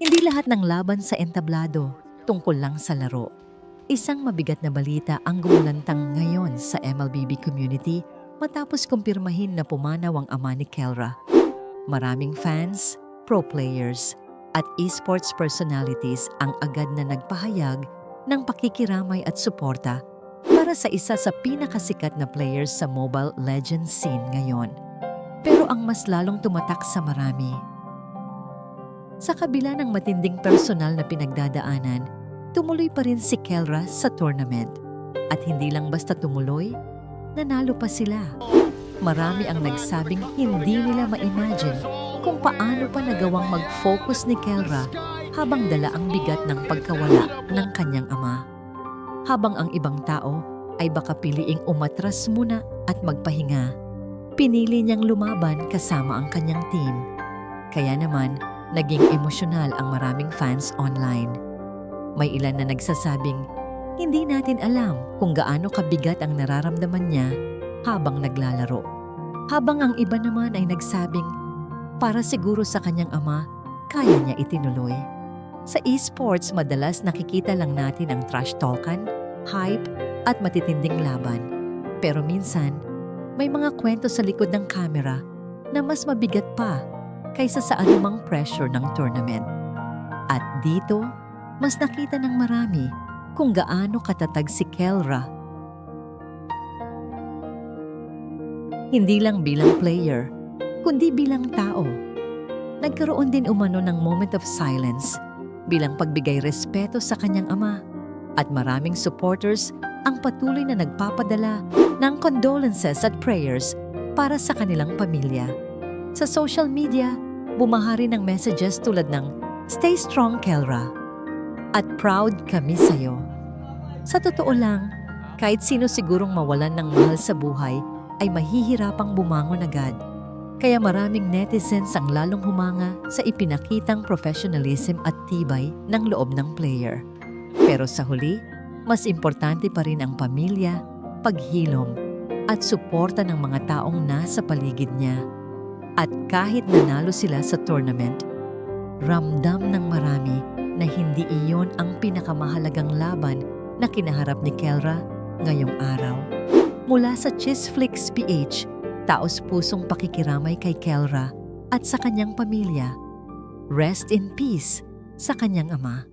Hindi lahat ng laban sa entablado tungkol lang sa laro. Isang mabigat na balita ang gumulantang ngayon sa MLBB community matapos kumpirmahin na pumanaw ang ama ni Kelra. Maraming fans, pro players, at esports personalities ang agad na nagpahayag ng pakikiramay at suporta para sa isa sa pinakasikat na players sa Mobile Legends scene ngayon. Pero ang mas lalong tumatak sa marami, sa kabila ng matinding personal na pinagdadaanan, tumuloy pa rin si Kelra sa tournament. At hindi lang basta tumuloy, nanalo pa sila. Marami ang nagsabing hindi nila ma-imagine kung paano pa nagawang mag-focus ni Kelra habang dala ang bigat ng pagkawala ng kanyang ama. Habang ang ibang tao ay baka piliing umatras muna at magpahinga, pinili niyang lumaban kasama ang kanyang team. Kaya naman, naging emosyonal ang maraming fans online. May ilan na nagsasabing, hindi natin alam kung gaano kabigat ang nararamdaman niya habang naglalaro. Habang ang iba naman ay nagsabing, para siguro sa kanyang ama, kaya niya itinuloy. Sa esports, madalas nakikita lang natin ang trash talkan, hype, at matitinding laban. Pero minsan, may mga kwento sa likod ng kamera na mas mabigat pa kaysa sa anumang pressure ng tournament. At dito, mas nakita ng marami kung gaano katatag si Kelra. Hindi lang bilang player, kundi bilang tao. Nagkaroon din umano ng moment of silence bilang pagbigay respeto sa kanyang ama, at maraming supporters ang patuloy na nagpapadala ng condolences at prayers para sa kanilang pamilya. Sa social media, bumahari ng messages tulad ng "Stay strong, Kelra" at "Proud kami sa'yo." Sa totoo lang, kahit sino sigurong mawalan ng mahal sa buhay ay mahihirapang bumangon agad. Kaya maraming netizens ang lalong humanga sa ipinakitang professionalism at tibay ng loob ng player. Pero sa huli, mas importante pa rin ang pamilya, paghilom, at suporta ng mga taong nasa paligid niya. At kahit nanalo sila sa tournament, ramdam ng marami na hindi iyon ang pinakamahalagang laban na kinaharap ni Kelra ngayong araw. Mula sa Chizflix PH, taos-pusong pakikiramay kay Kelra at sa kanyang pamilya. Rest in peace sa kanyang ama.